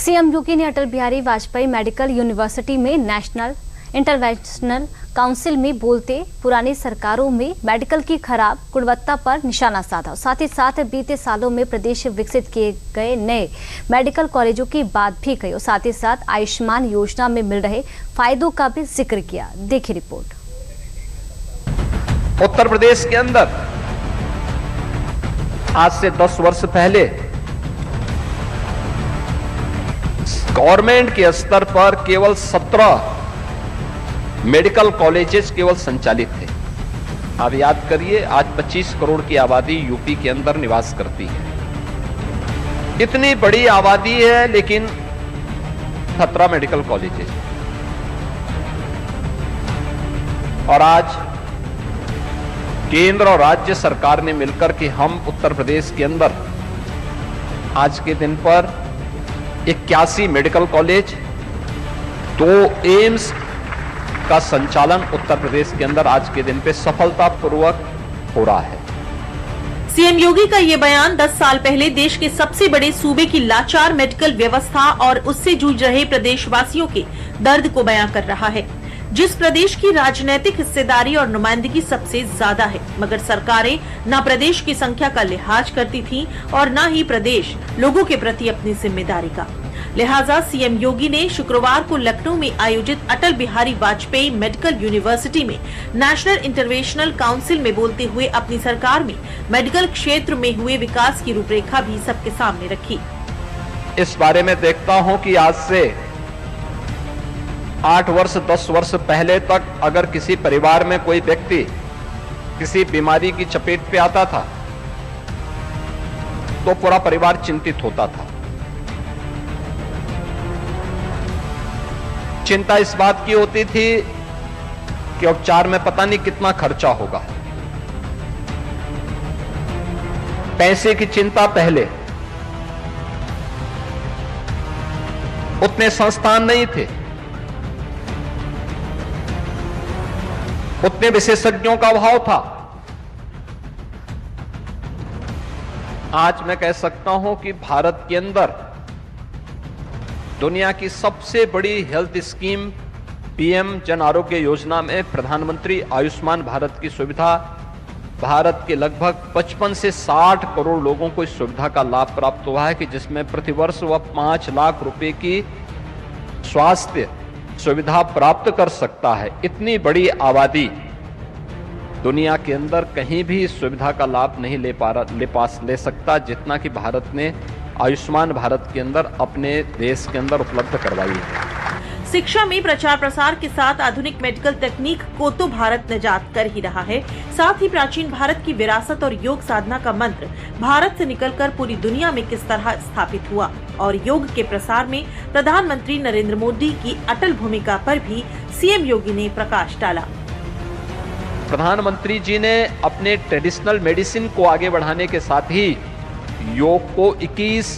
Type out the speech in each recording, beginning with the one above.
CM योगी ने Atal Bihari Vajpayee medical university में national interventional council में बोलते पुरानी सरकारों में मेडिकल की खराब गुणवत्ता पर निशाना साधा। साथ ही साथ बीते सालों में प्रदेश विकसित किए गए नए मेडिकल कॉलेजों की बात भी कही और साथ ही साथ आयुष्मान योजना में मिल रहे फायदों का भी जिक्र किया। देखिए रिपोर्ट। उत्तर प्रदेश के अंदर आज से 10 वर्ष पहले गवर्नमेंट के स्तर पर केवल 17 मेडिकल कॉलेजेस केवल संचालित थे। आप याद करिए, आज 25 करोड़ की आबादी यूपी के अंदर निवास करती है। इतनी बड़ी आबादी है लेकिन 17 मेडिकल कॉलेजेस। और आज केंद्र और राज्य सरकार ने मिलकर के हम उत्तर प्रदेश के अंदर आज के दिन पर 81 मेडिकल कॉलेज, 2 एम्स का संचालन उत्तर प्रदेश के अंदर आज के दिन पे सफलतापूर्वक हो रहा है। सीएम योगी का ये बयान 10 साल पहले देश के सबसे बड़े सूबे की लाचार मेडिकल व्यवस्था और उससे जूझ रहे प्रदेशवासियों के दर्द को बयां कर रहा है। जिस प्रदेश की राजनीतिक हिस्सेदारी और नुमाइंदगी सबसे ज्यादा है, मगर सरकारें न प्रदेश की संख्या का लिहाज करती थीं और न ही प्रदेश लोगों के प्रति अपनी जिम्मेदारी का। लिहाजा सीएम योगी ने शुक्रवार को लखनऊ में आयोजित अटल बिहारी वाजपेयी मेडिकल यूनिवर्सिटी में नेशनल इंटरवेंशनल काउंसिल में बोलते हुए अपनी सरकार में मेडिकल क्षेत्र में हुए विकास की रूपरेखा भी सबके सामने रखी। इस बारे में देखता हूं कि आज से 8 वर्ष 10 वर्ष पहले तक अगर किसी परिवार में कोई व्यक्ति किसी बीमारी की चपेट पे आता था तो पूरा परिवार चिंतित होता था। चिंता इस बात की होती थी कि उपचार में पता नहीं कितना खर्चा होगा। पैसे की चिंता पहले, उतने संस्थान नहीं थे, उतने विशेषज्ञों का अभाव था। आज मैं कह सकता हूं कि भारत के अंदर दुनिया की सबसे बड़ी health scheme PM Jan Arogya Yojana में प्रधानमंत्री आयुष्मान भारत की सुविधा भारत के लगभग 55 से 60 करोड़ लोगों को इस सुविधा का लाभ प्राप्त हुआ है कि जिसमें प्रतिवर्ष वह 5 लाख रुपए की स्वास्थ्य सुविधा प्राप्त कर सकता है। इतनी बड़ी आबादी दुनिया के अंदर कहीं भी इस सुविधा का लाभ नहीं ले सकता जितना कि भारत ने आयुष्मान भारत के अंदर अपने देश के अंदर उपलब्ध करवाई है। शिक्षा में प्रचार प्रसार के साथ आधुनिक मेडिकल तकनीक को तो भारत निजात कर ही रहा है, साथ ही प्राचीन भारत की विरासत और योग साधना का मंत्र भारत से निकलकर पूरी दुनिया में किस तरह स्थापित हुआ और योग के प्रसार में प्रधानमंत्री नरेंद्र मोदी की अटल भूमिका पर भी सीएम योगी ने प्रकाश डाला। प्रधानमंत्री जी ने अपने ट्रेडिशनल मेडिसिन को आगे बढ़ाने के साथ ही योग को 21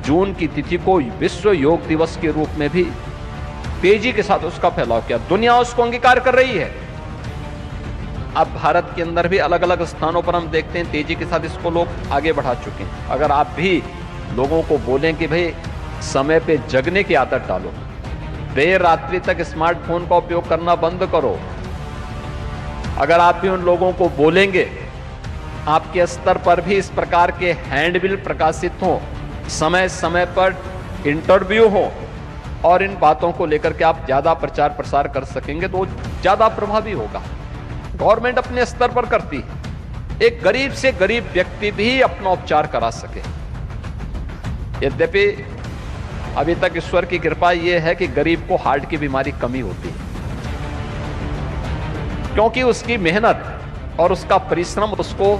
जून की तिथि को विश्व योग दिवस के रूप में भी तेजी के साथ उसका फैलाव किया। दुनिया उसको अंगीकार कर रही है। अब भारत के अंदर भी अलग अलग स्थानों पर हम देखते हैं तेजी के साथ इसको लोग आगे बढ़ा चुके हैं। अगर आप भी लोगों को बोलें कि भाई समय पे जगने की आदत डालो, देर रात्रि तक स्मार्टफोन का उपयोग करना बंद करो, अगर आप भी उन लोगों को बोलेंगे, आपके स्तर पर भी इस प्रकार के हैंडबिल प्रकाशित हों, समय समय पर इंटरव्यू हो और इन बातों को लेकर के आप ज्यादा प्रचार प्रसार कर सकेंगे तो ज्यादा प्रभावी होगा। गवर्नमेंट अपने स्तर पर करती है, एक गरीब से गरीब व्यक्ति भी अपना उपचार करा सके। यद्यपि अभी तक ईश्वर की कृपा यह है कि गरीब को हार्ट की बीमारी कमी होती है, क्योंकि उसकी मेहनत और उसका परिश्रम उसको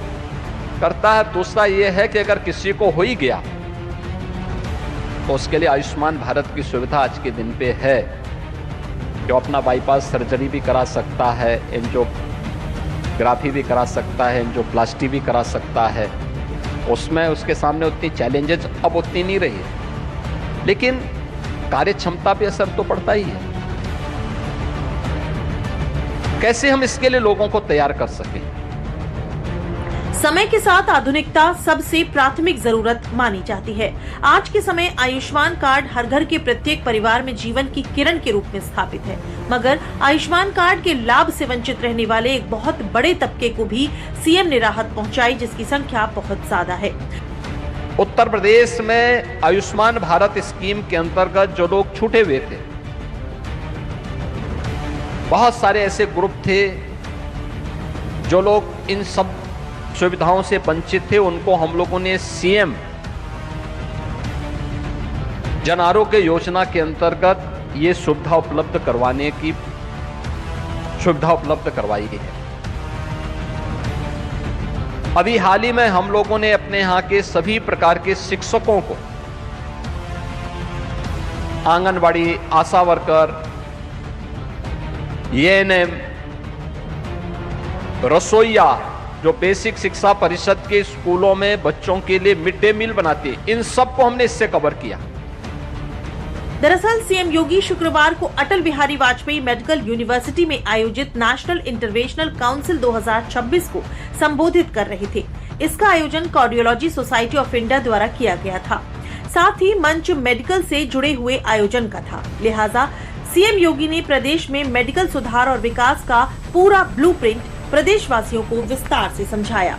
करता है। दूसरा यह है कि अगर किसी को हो ही गया तो उसके लिए आयुष्मान भारत की सुविधा आज के दिन पे है, जो अपना बाईपास सर्जरी भी करा सकता है, एंजियोग्राफी भी करा सकता है, एंजियोप्लास्टी भी करा सकता है। उसमें उसके सामने उतनी चैलेंजेस अब उतनी नहीं रही है, लेकिन कार्य क्षमता पे असर तो पड़ता ही है। कैसे हम इसके लिए लोगों को तैयार कर सकें। समय के साथ आधुनिकता सबसे प्राथमिक जरूरत मानी जाती है। आज के समय आयुष्मान कार्ड हर घर के प्रत्येक परिवार में जीवन की किरण के रूप में स्थापित है, मगर आयुष्मान कार्ड के लाभ से वंचित रहने वाले एक बहुत बड़े तबके को भी सीएम ने राहत पहुंचाई, जिसकी संख्या बहुत ज्यादा है। उत्तर प्रदेश में आयुष्मान भारत स्कीम के अंतर्गत जो लोग छूटे हुए थे, बहुत सारे ऐसे ग्रुप थे जो लोग इन सब सुविधाओं से वंचित थे, उनको हम लोगों ने सीएम जन आरोग्य योजना के अंतर्गत ये सुविधा उपलब्ध करवाने की सुविधा उपलब्ध करवाई गई है। अभी हाल ही में हम लोगों ने अपने यहां के सभी प्रकार के शिक्षकों को, आंगनबाड़ी, आशा वर्कर, एएनएम, रसोईया, जो बेसिक शिक्षा परिषद के स्कूलों में बच्चों के लिए मिड डे मील बनाते हैं, इन सबको हमने इससे कवर किया। दरअसल सीएम योगी शुक्रवार को अटल बिहारी वाजपेयी मेडिकल यूनिवर्सिटी में आयोजित नेशनल इंटरवेंशनल काउंसिल 2026 को संबोधित कर रहे थे। इसका आयोजन कार्डियोलॉजी सोसाइटी ऑफ इंडिया द्वारा किया गया था। साथ ही मंच मेडिकल से जुड़े हुए आयोजन का था, लिहाजा सीएम योगी ने प्रदेश में मेडिकल सुधार और विकास का पूरा ब्लूप्रिंट प्रदेशवासियों को विस्तार से समझाया।